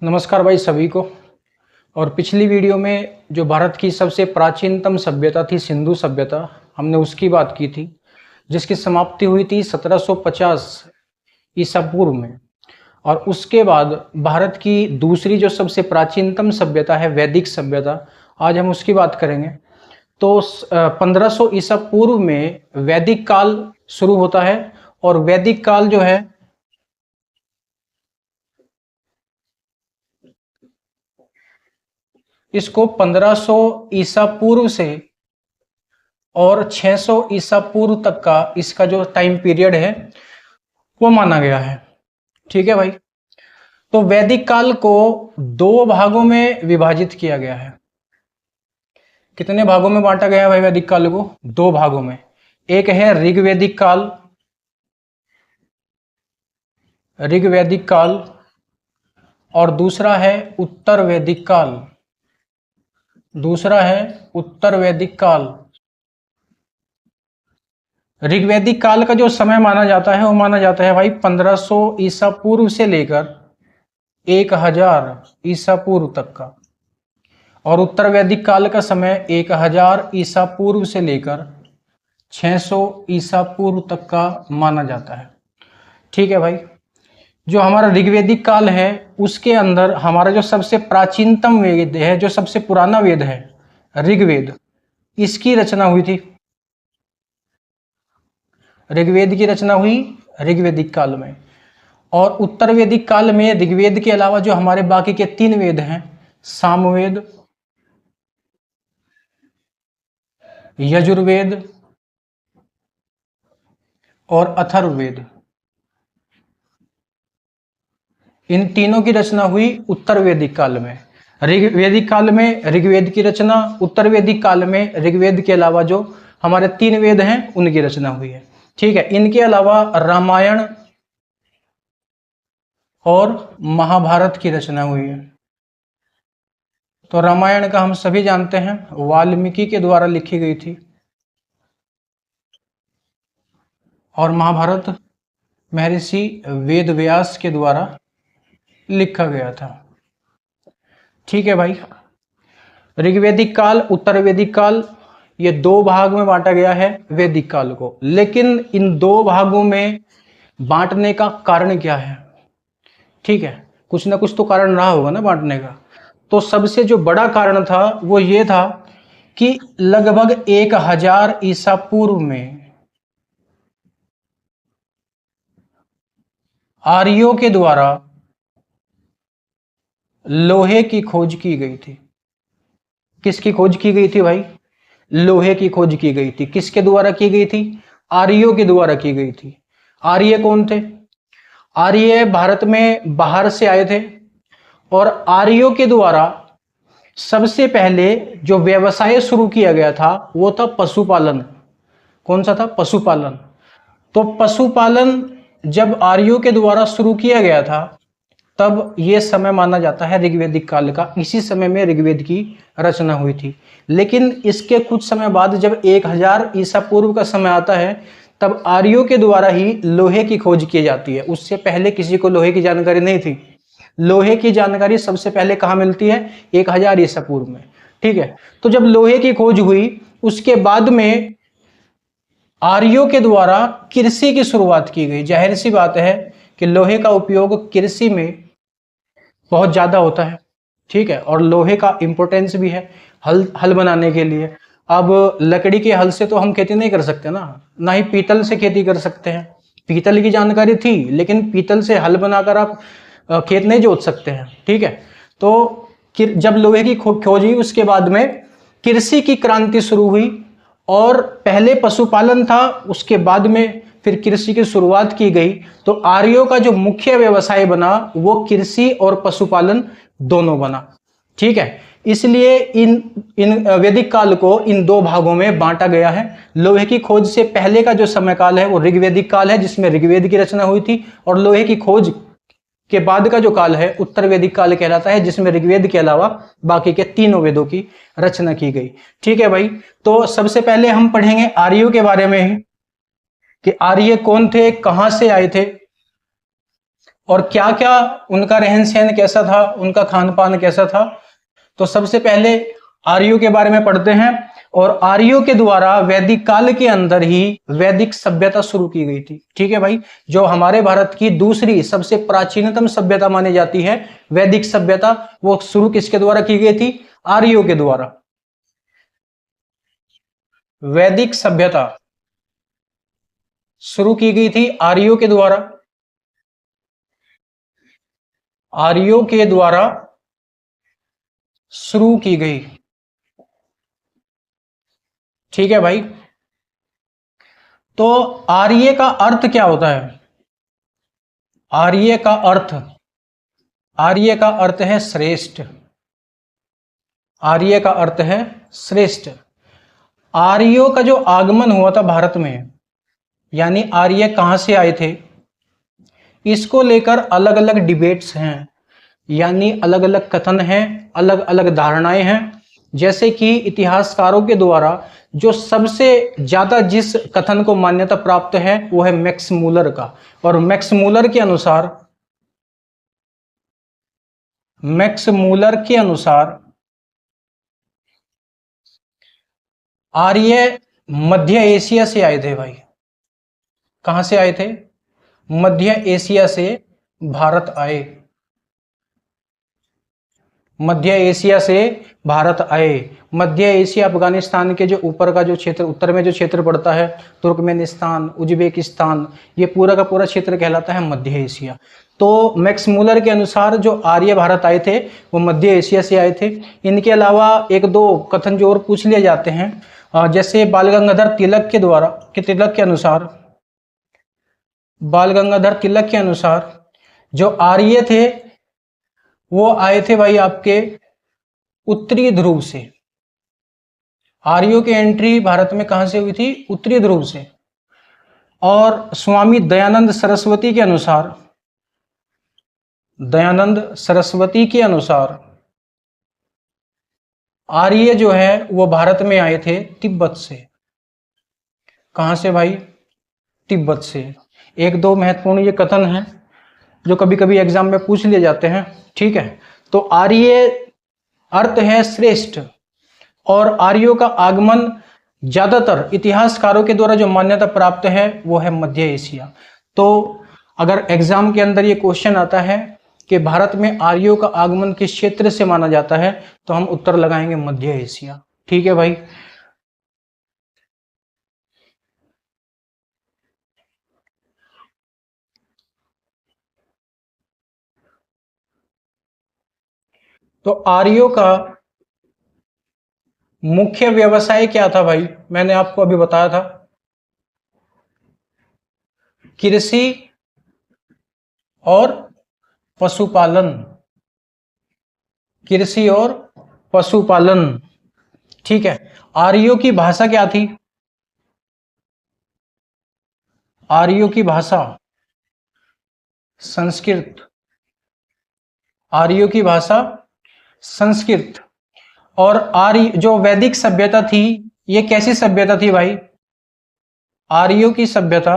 नमस्कार भाई सभी को। और पिछली वीडियो में जो भारत की सबसे प्राचीनतम सभ्यता थी सिंधु सभ्यता, हमने उसकी बात की थी, जिसकी समाप्ति हुई थी 1750 ईसा पूर्व में। और उसके बाद भारत की दूसरी जो सबसे प्राचीनतम सभ्यता है वैदिक सभ्यता, आज हम उसकी बात करेंगे। तो 1500 ईसा पूर्व में वैदिक काल शुरू होता है। और वैदिक काल जो है इसको 1500 ईसा पूर्व से और 600 ईसा पूर्व तक का इसका जो टाइम पीरियड है वो माना गया है। ठीक है भाई। तो वैदिक काल को दो भागों में विभाजित किया गया है। कितने भागों में बांटा गया है भाई वैदिक काल को? दो भागों में। एक है ऋग्वैदिक काल, ऋग्वैदिक काल, और दूसरा है उत्तर वैदिक काल। दूसरा है उत्तर वैदिक काल। ऋग्वैदिक काल का जो समय माना जाता है वो माना जाता है भाई 1500 ईसा पूर्व से लेकर 1000 ईसा पूर्व तक का। और उत्तर वैदिक काल का समय 1000 ईसा पूर्व से लेकर 600 ईसा पूर्व तक का माना जाता है। ठीक है भाई। जो हमारा ऋग्वैदिक काल है उसके अंदर हमारा जो सबसे प्राचीनतम वेद है, जो सबसे पुराना वेद है ऋग्वेद, इसकी रचना हुई थी। ऋग्वेद की रचना हुई ऋग्वैदिक काल में। और उत्तर वैदिक काल में ऋग्वेद के अलावा जो हमारे बाकी के तीन वेद हैं, सामवेद, यजुर्वेद और अथर्ववेद, इन तीनों की रचना हुई उत्तर वैदिक काल में। ऋग्वैदिक काल में ऋग्वेद की रचना, उत्तर वैदिक काल में ऋग्वेद के अलावा जो हमारे तीन वेद हैं उनकी रचना हुई है। ठीक है। इनके अलावा रामायण और महाभारत की रचना हुई है। तो रामायण का हम सभी जानते हैं वाल्मीकि के द्वारा लिखी गई थी, और महाभारत महर्षि वेद व्यास के द्वारा लिखा गया था। ठीक है भाई। ऋग्वैदिक काल, उत्तर वैदिक काल, ये दो भाग में बांटा गया है वैदिक काल को। लेकिन इन दो भागों में बांटने का कारण क्या है? ठीक है, कुछ ना कुछ तो कारण रहा होगा ना बांटने का। तो सबसे जो बड़ा कारण था वो ये था कि लगभग 1000 ईसा पूर्व में आर्यों के द्वारा लोहे की खोज की गई थी। किसकी खोज की गई थी भाई? लोहे की खोज की गई थी। किसके द्वारा की गई थी? आर्यों के द्वारा की गई थी। आर्य कौन थे? आर्य भारत में बाहर से आए थे। और आर्यों के द्वारा सबसे पहले जो व्यवसाय शुरू किया गया था वो था पशुपालन। कौन सा था? पशुपालन। तो पशुपालन जब आर्यों के द्वारा शुरू किया गया था तब यह समय माना जाता है ऋग्वैदिक काल का। इसी समय में ऋग्वेद की रचना हुई थी। लेकिन इसके कुछ समय बाद जब 1000 ईसा पूर्व का समय आता है तब आर्यों के द्वारा ही लोहे की खोज की जाती है। उससे पहले किसी को लोहे की जानकारी नहीं थी। लोहे की जानकारी सबसे पहले कहाँ मिलती है? 1000 ईसा पूर्व में। ठीक है। तो जब लोहे की खोज हुई उसके बाद में आर्यों के द्वारा कृषि की शुरुआत की गई। जाहिर सी बात है कि लोहे का उपयोग कृषि में बहुत ज्यादा होता है। ठीक है। और लोहे का इंपॉर्टेंस भी है हल बनाने के लिए। अब लकड़ी के हल से तो हम खेती नहीं कर सकते ना ही पीतल से खेती कर सकते हैं। पीतल की जानकारी थी लेकिन पीतल से हल बनाकर आप खेत नहीं जोत सकते हैं। ठीक है। तो जब लोहे की खोज हुई उसके बाद में कृषि की क्रांति शुरू हुई। और पहले पशुपालन था, उसके बाद में फिर कृषि की शुरुआत की गई। तो आर्यों का जो मुख्य व्यवसाय बना वो कृषि और पशुपालन दोनों बना। ठीक है। इसलिए इन वैदिक काल को इन दो भागों में बांटा गया है। लोहे की खोज से पहले का जो समय काल है वो ऋग्वैदिक काल है जिसमें ऋग्वेद की रचना हुई थी। और लोहे की खोज के बाद का जो काल है उत्तर वैदिक काल कहलाता है जिसमें ऋग्वेद के अलावा बाकी के तीनों वेदों की रचना की गई। ठीक है भाई। तो सबसे पहले हम पढ़ेंगे आर्यों के बारे में ही कि आर्य कौन थे, कहां से आए थे। और क्या क्या उनका रहन सहन कैसा था, उनका खान पान कैसा था। तो सबसे पहले आर्यों के बारे में पढ़ते हैं। और आर्यों के द्वारा वैदिक काल के अंदर ही वैदिक सभ्यता शुरू की गई थी। ठीक है भाई, जो हमारे भारत की दूसरी सबसे प्राचीनतम सभ्यता मानी जाती है वैदिक सभ्यता, वो शुरू किसके द्वारा की गई थी? आर्यों के द्वारा। वैदिक सभ्यता शुरू की गई थी आर्यों के द्वारा। आर्यों के द्वारा शुरू की गई। ठीक है भाई, तो आर्य का अर्थ क्या होता है? आर्य का अर्थ, आर्य का अर्थ है श्रेष्ठ। आर्य का अर्थ है श्रेष्ठ। आर्यों का जो आगमन हुआ था भारत में, यानी आर्य कहां से आए थे, इसको लेकर अलग अलग डिबेट्स हैं, यानी अलग अलग कथन हैं, अलग अलग धारणाएं हैं। जैसे कि इतिहासकारों के द्वारा जो सबसे ज्यादा जिस कथन को मान्यता प्राप्त है वो है मैक्स मूलर का। और मैक्स मूलर के अनुसार, मैक्स मूलर के अनुसार आर्य मध्य एशिया से आए थे भाई। कहां से आए थे? मध्य एशिया से भारत आए। मध्य एशिया से भारत आए। मध्य एशिया अफगानिस्तान के जो ऊपर का जो क्षेत्र, उत्तर में जो क्षेत्र पड़ता है, तुर्कमेनिस्तान, उज्बेकिस्तान, ये पूरा का पूरा क्षेत्र कहलाता है मध्य एशिया। तो मैक्स मूलर के अनुसार जो आर्य भारत आए थे वो मध्य एशिया से आए थे। इनके अलावा एक दो कथन जो और पूछ लिए जाते हैं, जैसे बाल गंगाधर तिलक के द्वारा, कि तिलक के अनुसार, बाल गंगाधर तिलक के अनुसार जो आर्य थे वो आए थे भाई आपके उत्तरी ध्रुव से। आर्यों की एंट्री भारत में कहां से हुई थी? उत्तरी ध्रुव से। और स्वामी दयानंद सरस्वती के अनुसार, दयानंद सरस्वती के अनुसार आर्य जो है वो भारत में आए थे तिब्बत से। कहां से भाई? तिब्बत से। एक दो महत्वपूर्ण ये कथन हैं जो कभी कभी एग्जाम में पूछ लिए जाते हैं। ठीक है, तो आर्य अर्थ है श्रेष्ठ, और आर्यों का आगमन ज्यादातर इतिहासकारों के द्वारा जो मान्यता प्राप्त है वो है मध्य एशिया। तो अगर एग्जाम के अंदर ये क्वेश्चन आता है कि भारत में आर्यों का आगमन किस क्षेत्र से माना जाता है, तो हम उत्तर लगाएंगे मध्य एशिया। ठीक है भाई, तो आर्यों का मुख्य व्यवसाय क्या था भाई? मैंने आपको अभी बताया था, कृषि और पशुपालन। कृषि और पशुपालन। ठीक है, आर्यों की भाषा क्या थी? आर्यों की भाषा संस्कृत। आर्यों की भाषा संस्कृत। और आर्य जो वैदिक सभ्यता थी, ये कैसी सभ्यता थी भाई? आर्यों की सभ्यता,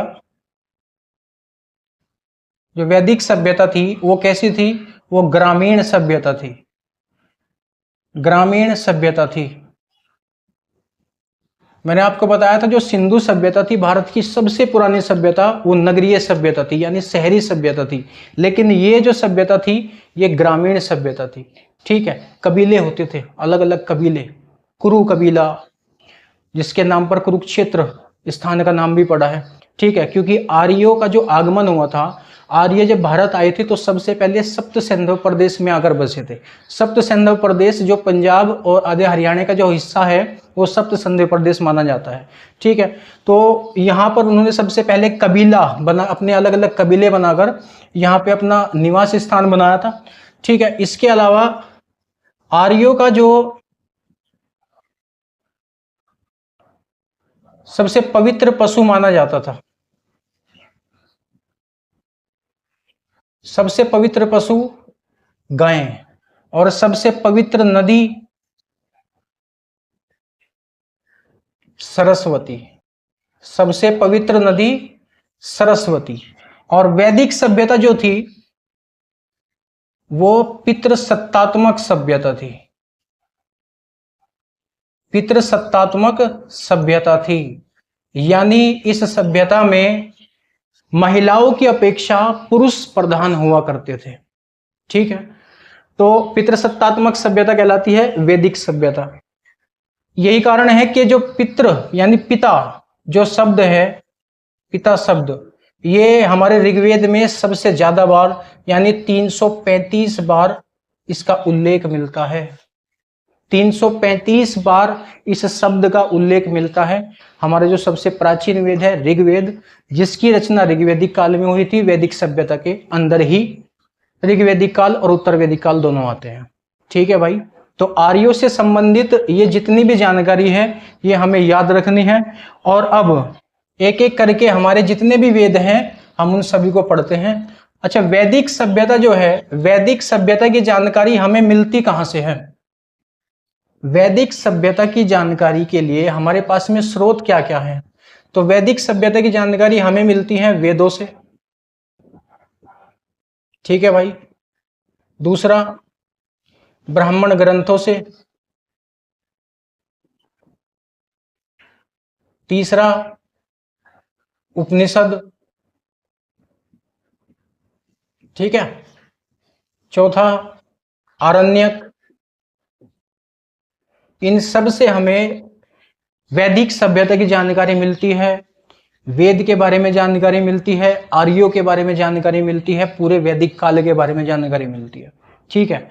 जो वैदिक सभ्यता थी वो कैसी थी? वो ग्रामीण सभ्यता थी। ग्रामीण सभ्यता थी। मैंने आपको बताया था जो सिंधु सभ्यता थी भारत की सबसे पुरानी सभ्यता, वो नगरीय सभ्यता थी, यानी शहरी सभ्यता थी। लेकिन ये जो सभ्यता थी ये ग्रामीण सभ्यता थी। ठीक है, कबीले होते थे, अलग अलग कबीले। कुरु कबीला, जिसके नाम पर कुरुक्षेत्र स्थान का नाम भी पड़ा है। ठीक है, क्योंकि आर्यों का जो आगमन हुआ था, आर्य जब भारत आए थे तो सबसे पहले सप्त सिंधु प्रदेश में आकर बसे थे। सप्त सिंधु प्रदेश जो पंजाब और आधे हरियाणा का जो हिस्सा है वो सप्त सिंधु प्रदेश माना जाता है। ठीक है, तो यहाँ पर उन्होंने सबसे पहले कबीला बना, अपने अलग अलग कबीले बनाकर यहाँ पे अपना निवास स्थान बनाया था। ठीक है, इसके अलावा आर्यों का जो सबसे पवित्र पशु माना जाता था, सबसे पवित्र पशु गाय, और सबसे पवित्र नदी सरस्वती। सबसे पवित्र नदी सरस्वती। और वैदिक सभ्यता जो थी वो पितृसत्तात्मक सभ्यता थी, पितृसत्तात्मक सभ्यता थी। यानी इस सभ्यता में महिलाओं की अपेक्षा पुरुष प्रधान हुआ करते थे। ठीक है, तो पितृसत्तात्मक सभ्यता कहलाती है वैदिक सभ्यता। यही कारण है कि जो पितृ यानी पिता जो शब्द है, पिता शब्द, ये हमारे ऋग्वेद में सबसे ज्यादा बार यानी 335 बार इसका उल्लेख मिलता है। 335 बार इस शब्द का उल्लेख मिलता है। हमारे जो सबसे प्राचीन वेद है ऋग्वेद, जिसकी रचना ऋग्वेदिक काल में हुई थी, वैदिक सभ्यता के अंदर ही ऋग्वेदिक काल और उत्तर वैदिक काल दोनों आते हैं। ठीक है भाई, तो आर्यों से संबंधित ये जितनी भी जानकारी है ये हमें याद रखनी है। और अब एक एक करके हमारे जितने भी वेद हैं हम उन सभी को पढ़ते हैं। अच्छा, वैदिक सभ्यता जो है, वैदिक सभ्यता की जानकारी हमें मिलती कहां से है? वैदिक सभ्यता की जानकारी के लिए हमारे पास में स्रोत क्या क्या है? तो वैदिक सभ्यता की जानकारी हमें मिलती है वेदों से। ठीक है भाई, दूसरा ब्राह्मण ग्रंथों से, तीसरा उपनिषद, ठीक है, चौथा आरण्यक। इन सब से हमें वैदिक सभ्यता की जानकारी मिलती है, वेद के बारे में जानकारी मिलती है, आर्यों के बारे में जानकारी मिलती है, पूरे वैदिक काल के बारे में जानकारी मिलती है। ठीक है,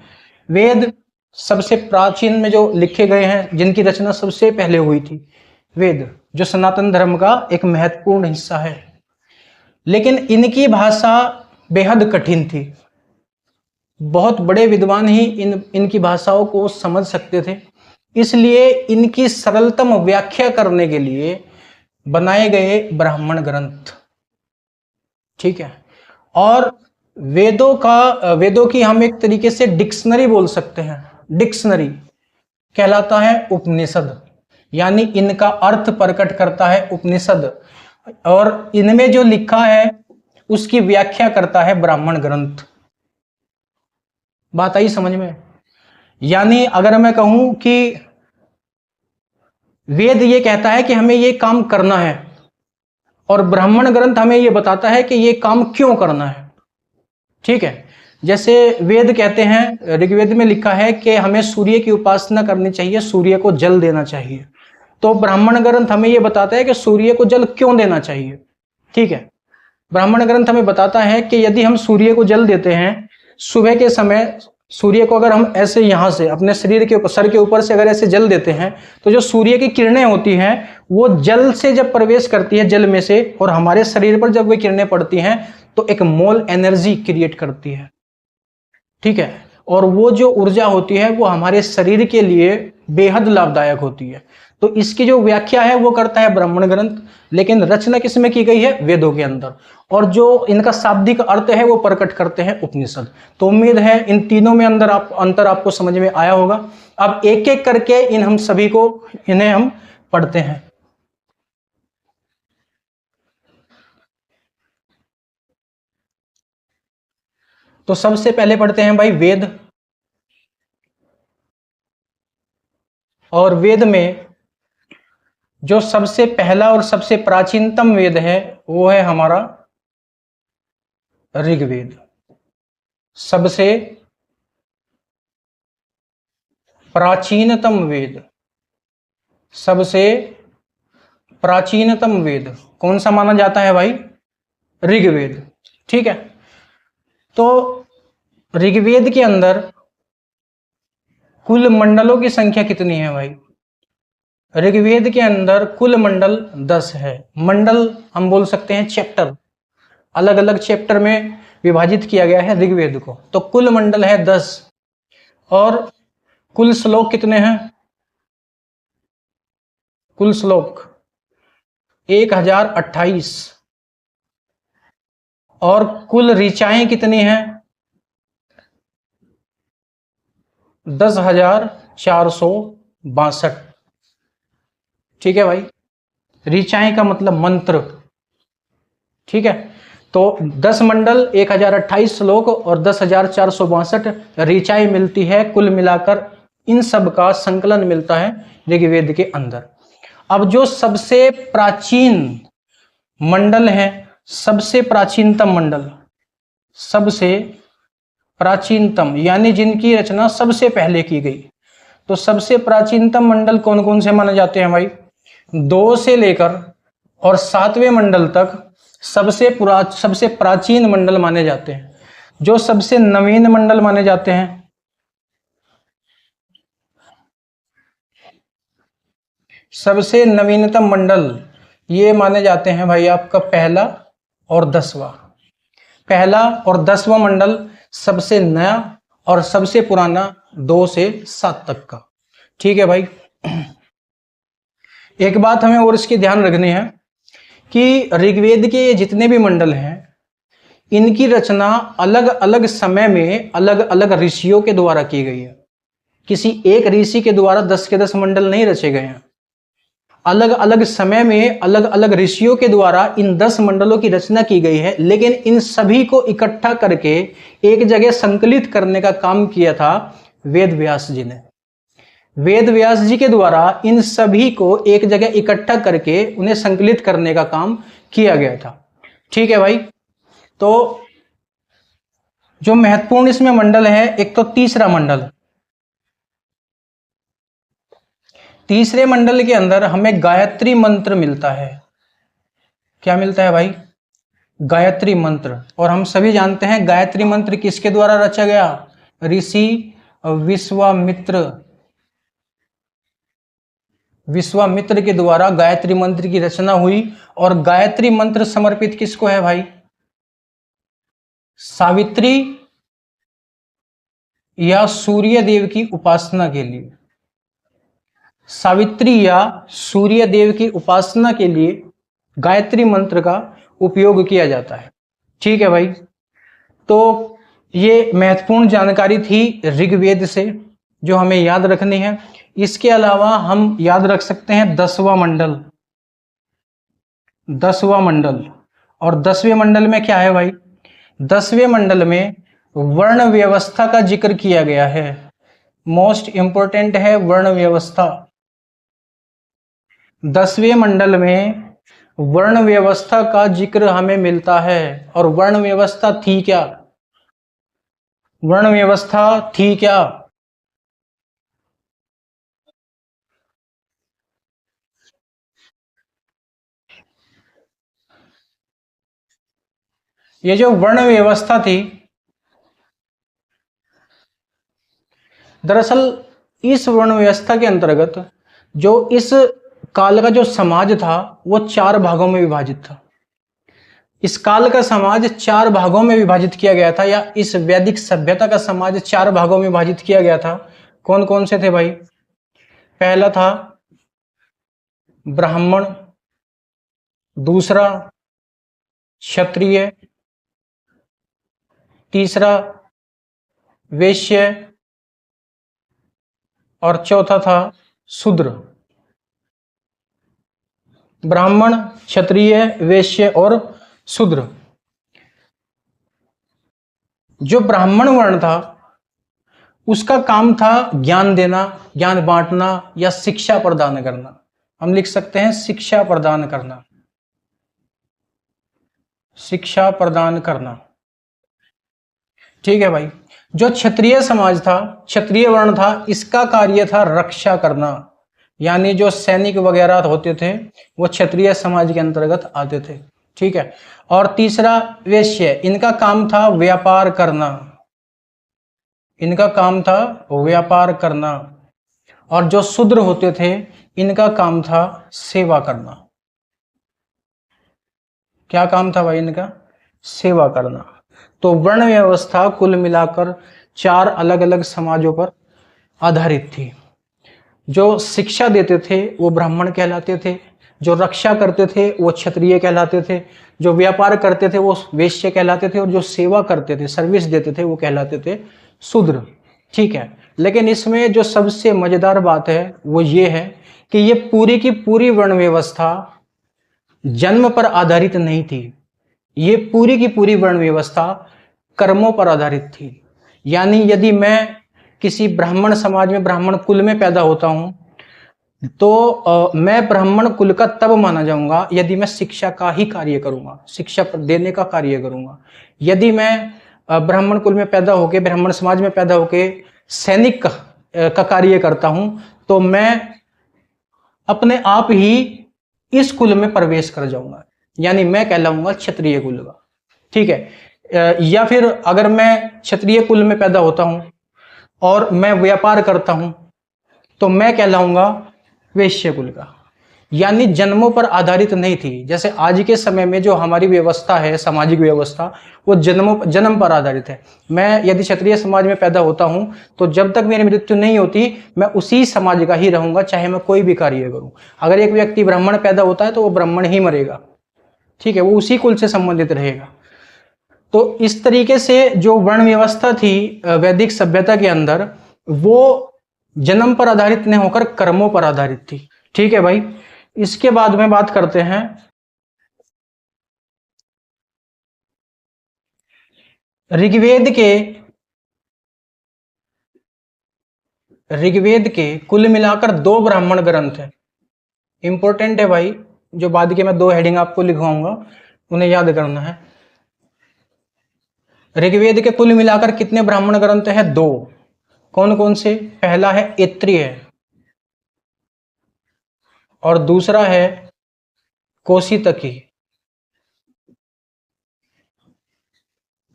वेद सबसे प्राचीन में जो लिखे गए हैं, जिनकी रचना सबसे पहले हुई थी, वेद जो सनातन धर्म का एक महत्वपूर्ण हिस्सा है, लेकिन इनकी भाषा बेहद कठिन थी। बहुत बड़े विद्वान ही इनकी भाषाओं को समझ सकते थे, इसलिए इनकी सरलतम व्याख्या करने के लिए बनाए गए ब्राह्मण ग्रंथ। ठीक है, और वेदों की हम एक तरीके से डिक्शनरी बोल सकते हैं। डिक्शनरी कहलाता है उपनिषद, यानी इनका अर्थ प्रकट करता है उपनिषद, और इनमें जो लिखा है उसकी व्याख्या करता है ब्राह्मण ग्रंथ। बात आई समझ में? यानी अगर मैं कहूं कि वेद ये कहता है कि हमें ये काम करना है, और ब्राह्मण ग्रंथ हमें ये बताता है कि ये काम क्यों करना है। ठीक है, जैसे वेद कहते हैं, ऋग्वेद में लिखा है कि हमें सूर्य की उपासना करनी चाहिए, सूर्य को जल देना चाहिए। तो ब्राह्मण ग्रंथ हमें ये बताता है कि सूर्य को जल क्यों देना चाहिए। ठीक है, ब्राह्मण ग्रंथ हमें बताता है कि यदि हम सूर्य को जल देते हैं सुबह के समय, सूर्य को अगर हम ऐसे यहां से अपने शरीर के ऊपर, सर के ऊपर से अगर ऐसे जल देते हैं, तो जो सूर्य की किरणें होती हैं वो जल से जब प्रवेश करती है, जल में से, और हमारे शरीर पर जब वो किरणें पड़ती हैं तो एक मोल एनर्जी क्रिएट करती है। ठीक है, और वो जो ऊर्जा होती है वो हमारे शरीर के लिए बेहद लाभदायक होती है। तो इसकी जो व्याख्या है वो करता है ब्राह्मण ग्रंथ, लेकिन रचना किसमें की गई है? वेदों के अंदर। और जो इनका शाब्दिक अर्थ है वो प्रकट करते हैं उपनिषद। तो उम्मीद है इन तीनों में अंतर आपको समझ में आया होगा। अब एक एक करके हम सभी को इन्हें हम पढ़ते हैं। तो सबसे पहले पढ़ते हैं भाई वेद। और वेद में जो सबसे पहला और सबसे प्राचीनतम वेद है वो है हमारा ऋग्वेद। सबसे प्राचीनतम वेद, सबसे प्राचीनतम वेद कौन सा माना जाता है भाई? ऋग्वेद। ठीक है, तो ऋग्वेद के अंदर कुल मंडलों की संख्या कितनी है भाई? ऋग्वेद के अंदर कुल मंडल 10 है। मंडल हम बोल सकते हैं चैप्टर, अलग अलग चैप्टर में विभाजित किया गया है ऋग्वेद को। तो कुल मंडल है 10, और कुल श्लोक कितने हैं? कुल श्लोक 1028, और कुल ऋचाएं कितनी हैं? 10,462। ठीक है भाई, ऋचाएं का मतलब मंत्र। ठीक है, तो 10 मंडल, 1028 श्लोक और 10,462 ऋचाएं मिलती है। कुल मिलाकर इन सब का संकलन मिलता है ऋग्वेद के अंदर। अब जो सबसे प्राचीन मंडल है, सबसे प्राचीनतम मंडल, सबसे प्राचीनतम यानी जिनकी रचना सबसे पहले की गई, तो सबसे प्राचीनतम मंडल कौन कौन से माने जाते हैं भाई? 2 से लेकर और 7वें मंडल तक सबसे प्राचीन मंडल माने जाते हैं। जो सबसे नवीन मंडल माने जाते हैं, सबसे नवीनतम मंडल ये माने जाते हैं भाई आपका पहला और 10वां। पहला और 10वां मंडल सबसे नया और सबसे पुराना 2 से 7 तक का। ठीक है भाई। एक बात हमें और इसकी ध्यान रखनी है कि ऋग्वेद के जितने भी मंडल हैं, इनकी रचना अलग अलग समय में अलग अलग ऋषियों के द्वारा की गई है। किसी एक ऋषि के द्वारा 10 के 10 मंडल नहीं रचे गए हैं। अलग अलग समय में अलग अलग ऋषियों के द्वारा इन 10 मंडलों की रचना की गई है, लेकिन इन सभी को इकट्ठा करके एक जगह संकलित करने का काम किया था वेद व्यास जी ने। वेद व्यास जी के द्वारा इन सभी को एक जगह इकट्ठा करके उन्हें संकलित करने का काम किया गया था। ठीक है भाई। तो जो महत्वपूर्ण इसमें मंडल है, एक तो तीसरा मंडल। तीसरे मंडल के अंदर हमें गायत्री मंत्र मिलता है। क्या मिलता है भाई? गायत्री मंत्र। और हम सभी जानते हैं गायत्री मंत्र किसके द्वारा रचा गया? ऋषि विश्वामित्र के द्वारा गायत्री मंत्र की रचना हुई। और गायत्री मंत्र समर्पित किसको है भाई? सावित्री या सूर्य देव की उपासना के लिए। सावित्री या सूर्य देव की उपासना के लिए गायत्री मंत्र का उपयोग किया जाता है। ठीक है भाई। तो ये महत्वपूर्ण जानकारी थी ऋग्वेद से जो हमें याद रखनी है। इसके अलावा हम याद रख सकते हैं 10वां मंडल। 10वां मंडल। और 10वें मंडल में क्या है भाई? 10वें मंडल में वर्ण व्यवस्था का जिक्र किया गया है। मोस्ट इंपोर्टेंट है वर्ण व्यवस्था। 10वें मंडल में वर्ण व्यवस्था का जिक्र हमें मिलता है। और वर्ण व्यवस्था थी क्या? वर्ण व्यवस्था थी क्या? ये जो वर्ण व्यवस्था थी, दरअसल इस वर्ण व्यवस्था के अंतर्गत जो इस काल का जो समाज था वो 4 भागों में विभाजित था। इस काल का समाज 4 भागों में विभाजित किया गया था, या इस वैदिक सभ्यता का समाज 4 भागों में विभाजित किया गया था। कौन कौन से थे भाई? पहला था ब्राह्मण, दूसरा क्षत्रिय, तीसरा वैश्य और चौथा था शूद्र। ब्राह्मण, क्षत्रिय, वैश्य और शूद्र। जो ब्राह्मण वर्ण था उसका काम था ज्ञान देना, ज्ञान बांटना या शिक्षा प्रदान करना। हम लिख सकते हैं शिक्षा प्रदान करना। शिक्षा प्रदान करना। ठीक है भाई। जो क्षत्रिय समाज था, क्षत्रिय वर्ण था, इसका कार्य था रक्षा करना, यानी जो सैनिक वगैरह होते थे वो क्षत्रिय समाज के अंतर्गत आते थे। ठीक है। और तीसरा वैश्य, इनका काम था व्यापार करना। इनका काम था व्यापार करना। और जो शूद्र होते थे इनका काम था सेवा करना। क्या काम था भाई इनका? सेवा करना। तो वर्ण व्यवस्था कुल मिलाकर 4 अलग अलग समाजों पर आधारित थी। जो शिक्षा देते थे वो ब्राह्मण कहलाते थे, जो रक्षा करते थे वो क्षत्रिय कहलाते थे, जो व्यापार करते थे वो वैश्य कहलाते थे, और जो सेवा करते थे, सर्विस देते थे, वो कहलाते थे शूद्र। ठीक है। लेकिन इसमें जो सबसे मजेदार बात है वो ये है कि ये पूरी की पूरी वर्ण व्यवस्था जन्म पर आधारित नहीं थी। ये पूरी की पूरी वर्ण व्यवस्था कर्मों पर आधारित थी। यानी यदि मैं किसी ब्राह्मण समाज में, ब्राह्मण कुल में पैदा होता हूं, तो मैं ब्राह्मण कुल का तब माना जाऊंगा यदि मैं शिक्षा का ही कार्य करूंगा, शिक्षा देने का कार्य करूंगा। यदि मैं ब्राह्मण कुल में पैदा होके, ब्राह्मण समाज में पैदा होके सैनिक का कार्य करता हूं, तो मैं अपने आप ही इस कुल में प्रवेश कर जाऊंगा, यानी मैं कहलाऊंगा क्षत्रिय कुल का। ठीक है। या फिर अगर मैं क्षत्रिय कुल में पैदा होता हूं और मैं व्यापार करता हूं, तो मैं कहलाऊंगा वैश्य कुल का। यानी जन्मों पर आधारित नहीं थी। जैसे आज के समय में जो हमारी व्यवस्था है, सामाजिक व्यवस्था, वो जन्म पर आधारित है। मैं यदि क्षत्रिय समाज में पैदा होता हूं, तो जब तक मेरी मृत्यु नहीं होती मैं उसी समाज का ही रहूंगा, चाहे मैं कोई भी कार्य करूं। अगर एक व्यक्ति ब्राह्मण पैदा होता है तो वो ब्राह्मण ही मरेगा। ठीक है, वो उसी कुल से संबंधित रहेगा। तो इस तरीके से जो वर्ण व्यवस्था थी वैदिक सभ्यता के अंदर, वो जन्म पर आधारित नहीं होकर कर्मों पर आधारित थी। ठीक है भाई। इसके बाद में बात करते हैं ऋग्वेद के कुल मिलाकर 2 ब्राह्मण ग्रंथ हैं। इंपॉर्टेंट है भाई, जो बाद के मैं 2 हेडिंग आपको लिखवाऊंगा, उन्हें याद करना है। ऋग्वेद के कुल मिलाकर कितने ब्राह्मण ग्रंथ हैं? 2। कौन कौन से? पहला है ऐत्रेय और दूसरा है कौशितकी।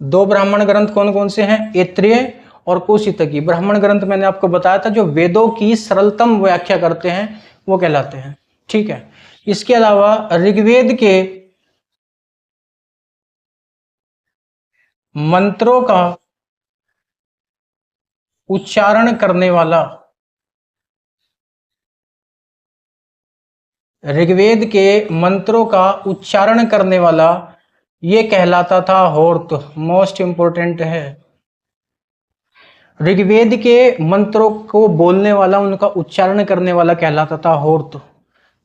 2 ब्राह्मण ग्रंथ कौन कौन से हैं? ऐत्रेय और कौशितकी। ब्राह्मण ग्रंथ मैंने आपको बताया था जो वेदों की सरलतम व्याख्या करते हैं, वो कहलाते हैं। ठीक है। इसके अलावा ऋग्वेद के मंत्रों का उच्चारण करने वाला, ऋग्वेद के मंत्रों का उच्चारण करने वाला, ये कहलाता था होर्त। मोस्ट इंपोर्टेंट है। ऋग्वेद के मंत्रों को बोलने वाला, उनका उच्चारण करने वाला कहलाता था होर्त।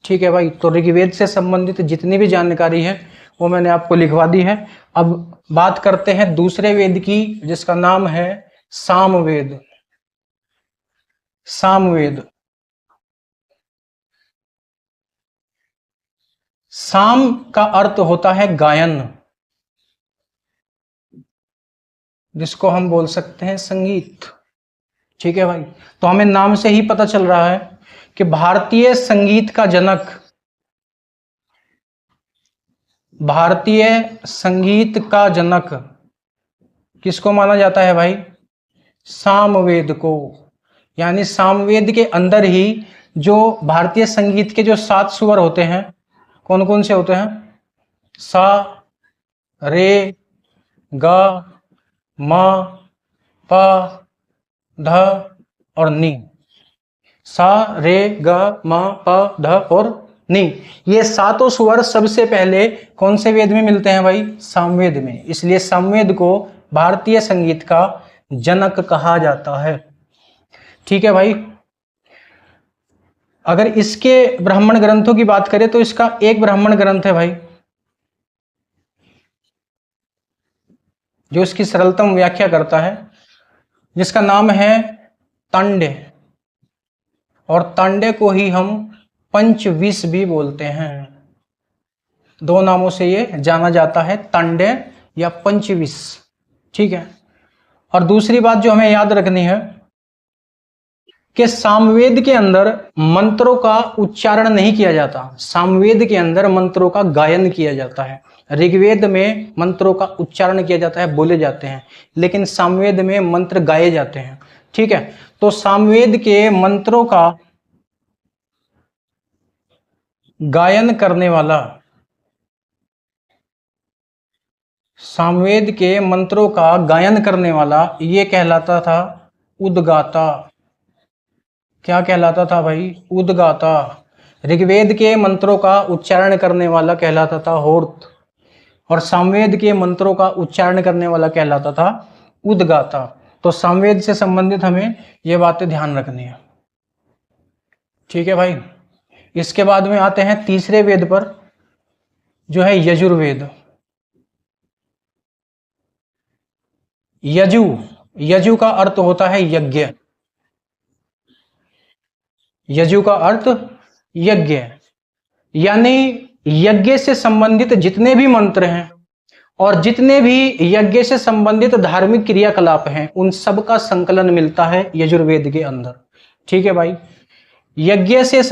ठीक है भाई। तो ऋग्वेद से संबंधित जितनी भी जानकारी है वो मैंने आपको लिखवा दी है। अब बात करते हैं दूसरे वेद की, जिसका नाम है सामवेद। सामवेद। साम का अर्थ होता है गायन, जिसको हम बोल सकते हैं संगीत। ठीक है भाई। तो हमें नाम से ही पता चल रहा है कि भारतीय संगीत का जनक, भारतीय संगीत का जनक किसको माना जाता है भाई? सामवेद को। यानी सामवेद के अंदर ही जो भारतीय संगीत के जो 7 स्वर होते हैं, कौन कौन से होते हैं? सा, रे, गा, मा, पा, ध और नी। सा, रे, गा, मा, पा, ध और नी। ये 7 स्वर सबसे पहले कौन से वेद में मिलते हैं भाई? सामवेद में। इसलिए सामवेद को भारतीय संगीत का जनक कहा जाता है। ठीक है भाई। अगर इसके ब्राह्मण ग्रंथों की बात करें तो इसका एक ब्राह्मण ग्रंथ है भाई, जो इसकी सरलतम व्याख्या करता है, जिसका नाम है तांडे। और तांडे को ही हम पंचविश भी बोलते हैं। 2 नामों से ये जाना जाता है, तांडे या पंचविश। ठीक है। और दूसरी बात जो हमें याद रखनी है कि सामवेद के अंदर मंत्रों का उच्चारण नहीं किया जाता। सामवेद के अंदर मंत्रों का गायन किया जाता है। ऋग्वेद में मंत्रों का उच्चारण किया जाता है, बोले जाते हैं, लेकिन सामवेद में मंत्र गाए जाते हैं। ठीक है। तो सामवेद के मंत्रों का गायन करने वाला, सामवेद के मंत्रों का गायन करने वाला, ये कहलाता था उद्गाता। क्या कहलाता था भाई? उद्गाता। ऋग्वेद के मंत्रों का उच्चारण करने वाला कहलाता था होर्त, और सामवेद के मंत्रों का उच्चारण करने वाला कहलाता था उद्गाता। तो सामवेद से संबंधित हमें ये बातें ध्यान रखनी है। ठीक है भाई। इसके बाद में आते हैं तीसरे वेद पर, जो है यजुर्वेद। यजु, यजु का अर्थ होता है यज्ञ। यजु का अर्थ यज्ञ, यानी यज्ञ से संबंधित जितने भी मंत्र हैं और जितने भी यज्ञ से संबंधित धार्मिक क्रियाकलाप हैं उन सब का संकलन मिलता है यजुर्वेद के अंदर। ठीक है भाई, यज्ञ से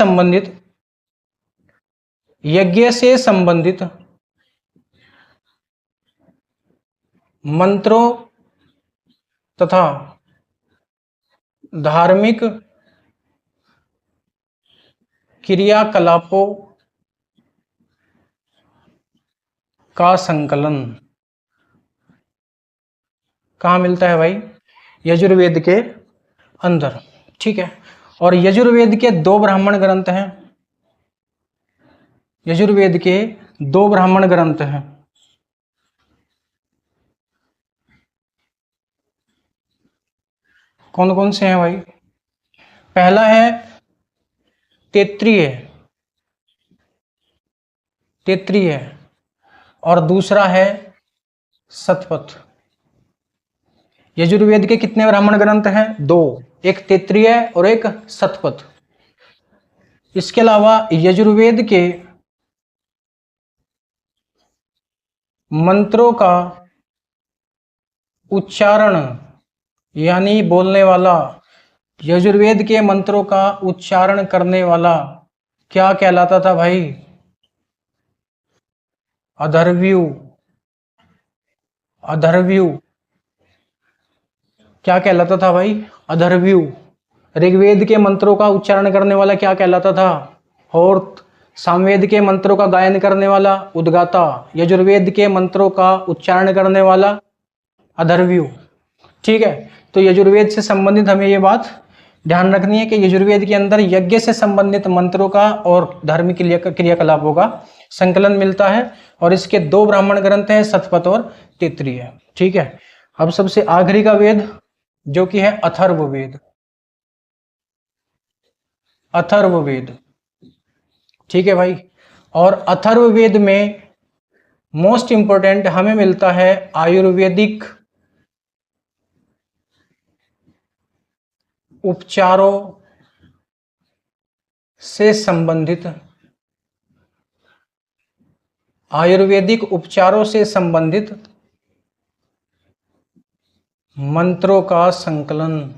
संबंधित मंत्रों तथा धार्मिक क्रियाकलापों का संकलन कहाँ मिलता है भाई? यजुर्वेद के अंदर। ठीक है, और यजुर्वेद के 2 ब्राह्मण ग्रंथ हैं। यजुर्वेद के 2 ब्राह्मण ग्रंथ हैं। कौन कौन से हैं भाई? पहला है तैत्तिरीय और दूसरा है शतपथ। यजुर्वेद के कितने ब्राह्मण ग्रंथ हैं? 2, एक तैत्तिरीय और एक शतपथ। इसके अलावा यजुर्वेद के मंत्रों का उच्चारण यानी बोलने वाला, यजुर्वेद के मंत्रों का उच्चारण करने वाला क्या कहलाता था भाई? अधर्व्यु। अधर्व्यु क्या कहलाता था भाई? अधर्व्यु। ऋग्वेद के मंत्रों का उच्चारण करने वाला क्या कहलाता था? होर्त। सामवेद के मंत्रों का गायन करने वाला उद्गाता। यजुर्वेद के मंत्रों का उच्चारण करने वाला अधर्व्यु। ठीक है, तो यजुर्वेद से संबंधित हमें ये बात ध्यान रखनी है कि यजुर्वेद के अंदर यज्ञ से संबंधित मंत्रों का और धार्मिक क्रियाकलापों का संकलन मिलता है, और इसके 2 ब्राह्मण ग्रंथ हैं, शतपथ और तैत्तिरीय। ठीक है, अब सबसे आखिरी का वेद जो कि है अथर्ववेद। अथर्ववेद, ठीक है भाई, और अथर्ववेद में मोस्ट इंपोर्टेंट हमें मिलता है आयुर्वेदिक उपचारों से संबंधित, आयुर्वेदिक उपचारों से संबंधित मंत्रों का संकलन।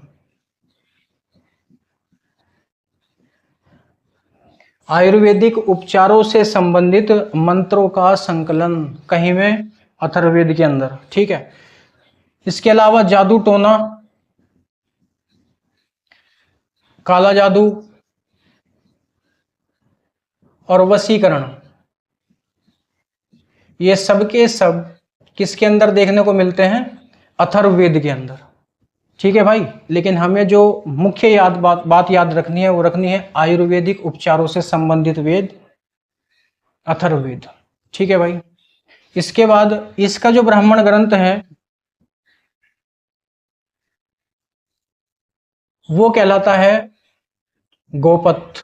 आयुर्वेदिक उपचारों से संबंधित मंत्रों का संकलन कहीं में अथर्ववेद के अंदर। ठीक है, इसके अलावा जादू टोना, काला जादू और वशीकरण, ये सब के सब किसके अंदर देखने को मिलते हैं? अथर्ववेद के अंदर। ठीक है भाई, लेकिन हमें जो मुख्य बात याद रखनी है वो रखनी है आयुर्वेदिक उपचारों से संबंधित वेद अथर्ववेद। ठीक है भाई, इसके बाद इसका जो ब्राह्मण ग्रंथ है वो कहलाता है गोपथ।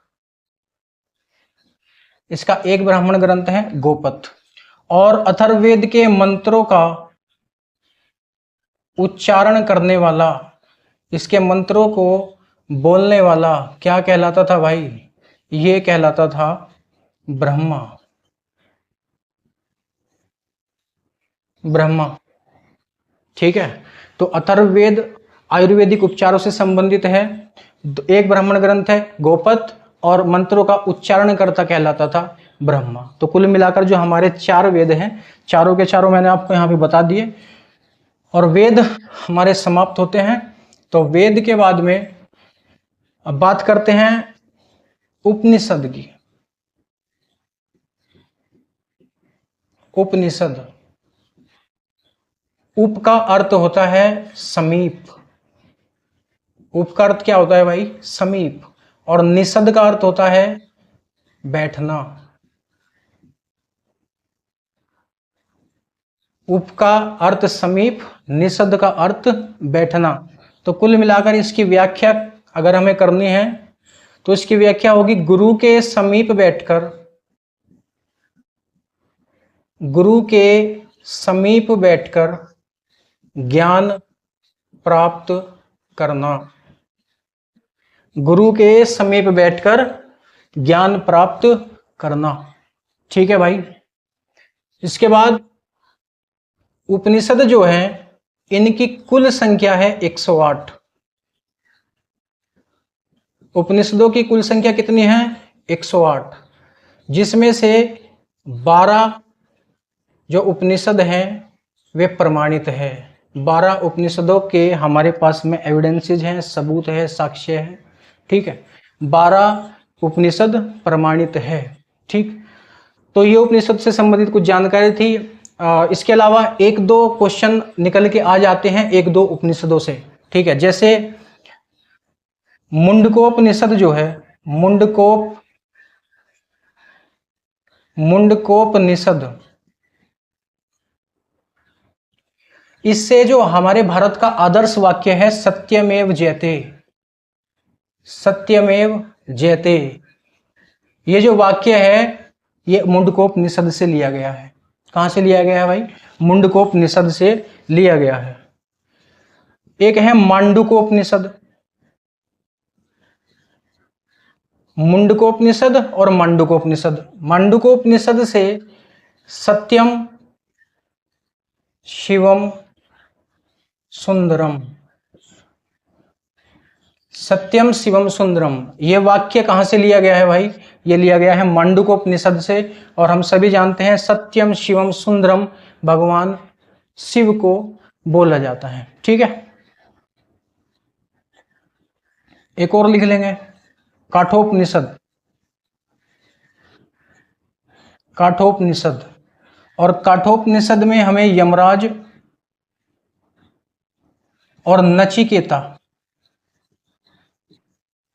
इसका एक ब्राह्मण ग्रंथ है गोपथ, और अथर्ववेद के मंत्रों का उच्चारण करने वाला, इसके मंत्रों को बोलने वाला क्या कहलाता था भाई? ये कहलाता था ब्रह्मा। ब्रह्मा। ठीक है, तो अथर्ववेद आयुर्वेदिक उपचारों से संबंधित है, एक ब्राह्मण ग्रंथ है गोपथ, और मंत्रों का उच्चारण करता कहलाता था ब्रह्मा। तो कुल मिलाकर जो हमारे 4 वेद हैं, चारों के चारों मैंने आपको यहाँ पे बता दिए, और वेद हमारे समाप्त होते हैं। तो वेद के बाद में अब बात करते हैं उपनिषद की। उपनिषद, उप का अर्थ होता है समीप। उप का अर्थ क्या होता है भाई? समीप। और निषद का अर्थ होता है बैठना। उप का अर्थ समीप, निषद का अर्थ बैठना। तो कुल मिलाकर इसकी व्याख्या अगर हमें करनी है तो इसकी व्याख्या होगी गुरु के समीप बैठकर, गुरु के समीप बैठकर ज्ञान प्राप्त करना, गुरु के समीप बैठकर ज्ञान प्राप्त करना। ठीक है भाई। इसके बाद उपनिषद जो है इनकी कुल संख्या है 108। उपनिषदों की कुल संख्या कितनी है? 108, जिसमें से 12 जो उपनिषद हैं वे प्रमाणित है। 12 उपनिषदों के हमारे पास में एविडेंसेज हैं, सबूत है, साक्ष्य है। ठीक है, 12 उपनिषद प्रमाणित है। ठीक, तो ये उपनिषद से संबंधित कुछ जानकारी थी। इसके अलावा एक दो क्वेश्चन निकल के आ जाते हैं एक दो उपनिषदों से। ठीक है, जैसे मुंडकोपनिषद जो है, मुंडकोपनिषद, इससे जो हमारे भारत का आदर्श वाक्य है सत्यमेव जयते, सत्यमेव जयते, ये जो वाक्य है ये मुंडकोपनिषद से लिया गया है। कहां से लिया गया है भाई? मुंडकोपनिषद से लिया गया है। एक है मांडुकोपनिषद, मुंडकोपनिषद और मांडुकोपनिषद। मांडुकोपनिषद से सत्यम शिवम सुंदरम, सत्यम शिवम सुंदरम, ये वाक्य कहां से लिया गया है भाई? ये लिया गया है मांडुकोपनिषद से। और हम सभी जानते हैं सत्यम शिवम सुंदरम भगवान शिव को बोला जाता है। ठीक है, एक और लिख लेंगे, काठोपनिषद, काठोपनिषद। और काठोपनिषद में हमें यमराज और नचिकेता,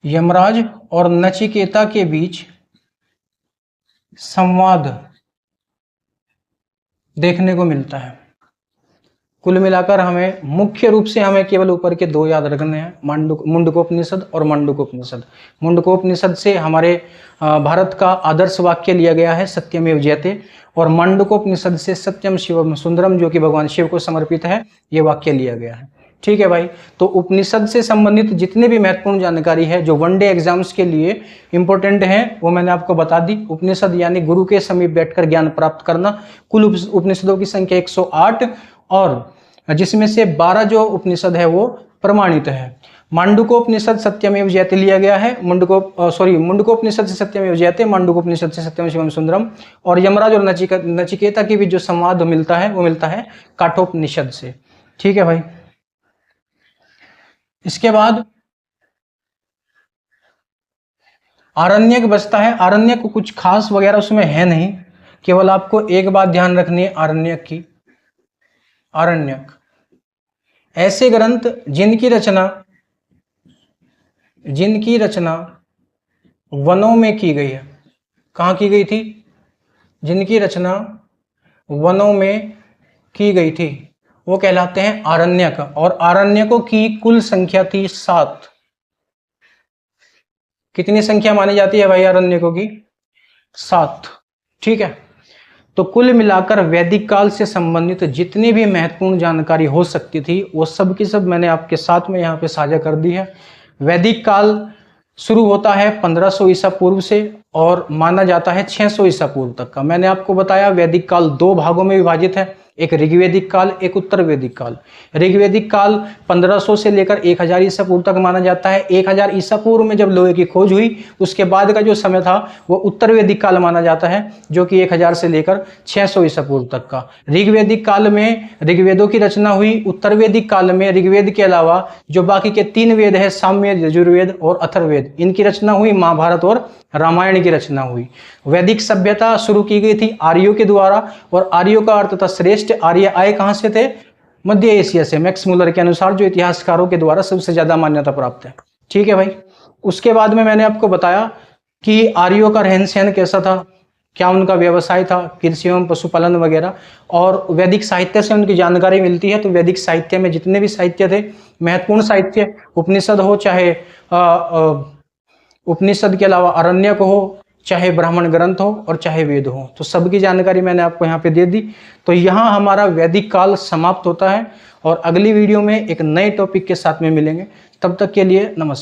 यमराज और नचिकेता के बीच संवाद देखने को मिलता है। कुल मिलाकर हमें मुख्य रूप से हमें केवल ऊपर के दो याद रखने हैं, मुंडकोपनिषद और मांडुकोपनिषद। मुंडकोपनिषद से हमारे भारत का आदर्श वाक्य लिया गया है सत्यमेव जयते, और मांडुकोपनिषद से सत्यम शिवम सुंदरम जो कि भगवान शिव को समर्पित है, ये वाक्य लिया गया है। ठीक है भाई, तो उपनिषद से संबंधित जितने भी महत्वपूर्ण जानकारी है जो वनडे एग्जाम्स के लिए इंपॉर्टेंट है वो मैंने आपको बता दी। उपनिषद यानी गुरु के समीप बैठकर ज्ञान प्राप्त करना। कुल उपनिषदों की संख्या 108 और जिसमें से 12 जो उपनिषद है वो प्रमाणित है। मांडुकोपनिषद सत्यमेव जयते लिया गया है, मुंडकोपनिषद से सत्यमेव जयते, मांडुकोपनिषद से सत्यम शिवम सुंदरम, और यमराज और नचिकेता के बीच जो संवाद मिलता है वो मिलता है काठोपनिषद से। ठीक है भाई, इसके बाद आरण्यक बचता है। आरण्यक कुछ खास वगैरह उसमें है नहीं, केवल आपको एक बात ध्यान रखनी है आरण्यक की। आरण्यक ऐसे ग्रंथ जिनकी रचना वनों में की गई है। कहाँ की गई थी? जिनकी रचना वनों में की गई थी वो कहलाते हैं आरण्यक। और आरण्यकों की कुल संख्या थी 7। कितनी संख्या मानी जाती है भाई आरण्यकों की? 7। ठीक है, तो कुल मिलाकर वैदिक काल से संबंधित जितनी भी महत्वपूर्ण जानकारी हो सकती थी वो सब की सब मैंने आपके साथ में यहाँ पे साझा कर दी है। वैदिक काल शुरू होता है 1500 ईसा पूर्व से और माना जाता है 600 ईसा पूर्व तक का। मैंने आपको बताया वैदिक काल 2 भागों में विभाजित है, एक ऋग्वैदिक काल, एक उत्तर वैदिक काल। ऋग्वैदिक काल 1500 से लेकर 1000 ईसा पूर्व तक माना जाता है। 1000 ईसा पूर्व में जब लोहे की खोज हुई उसके बाद का जो समय था वो उत्तर वैदिक काल माना जाता है, जो कि 1000 से लेकर 600 ईसा पूर्व तक का। ऋग्वैदिक काल में ऋग्वेदों की रचना हुई। उत्तर वैदिक काल में ऋग्वेद के अलावा जो बाकी के 3 वेद है, सामवेद, यजुर्वेद और अथर्ववेद, इनकी रचना हुई। महाभारत और रामायण की रचना हुई। वैदिक सभ्यता शुरू की गई थी आर्यों के द्वारा, और आर्यों का अर्थ था श्रेष्ठ। आर्य आए कहां से थे? मध्य एशिया से। मैक्स मुलर के अनुसार, जो इतिहासकारों के द्वारा सबसे ज्यादा मान्यता प्राप्त है। ठीक है भाई, उसके बाद में मैंने आपको बताया कि आर्यों का रहन सहन कैसा था, क्या उनका व्यवसाय था, कृषि एवं पशुपालन वगैरह, और वैदिक साहित्य से उनकी जानकारी मिलती है। तो वैदिक साहित्य में जितने भी साहित्य थे, महत्वपूर्ण साहित्य, उपनिषद हो चाहे उपनिषद के अलावा आरण्यक हो, चाहे ब्राह्मण ग्रंथ हो और चाहे वेद हो, तो सबकी जानकारी मैंने आपको यहाँ पे दे दी। तो यहाँ हमारा वैदिक काल समाप्त होता है और अगली वीडियो में एक नए टॉपिक के साथ में मिलेंगे। तब तक के लिए नमस्कार।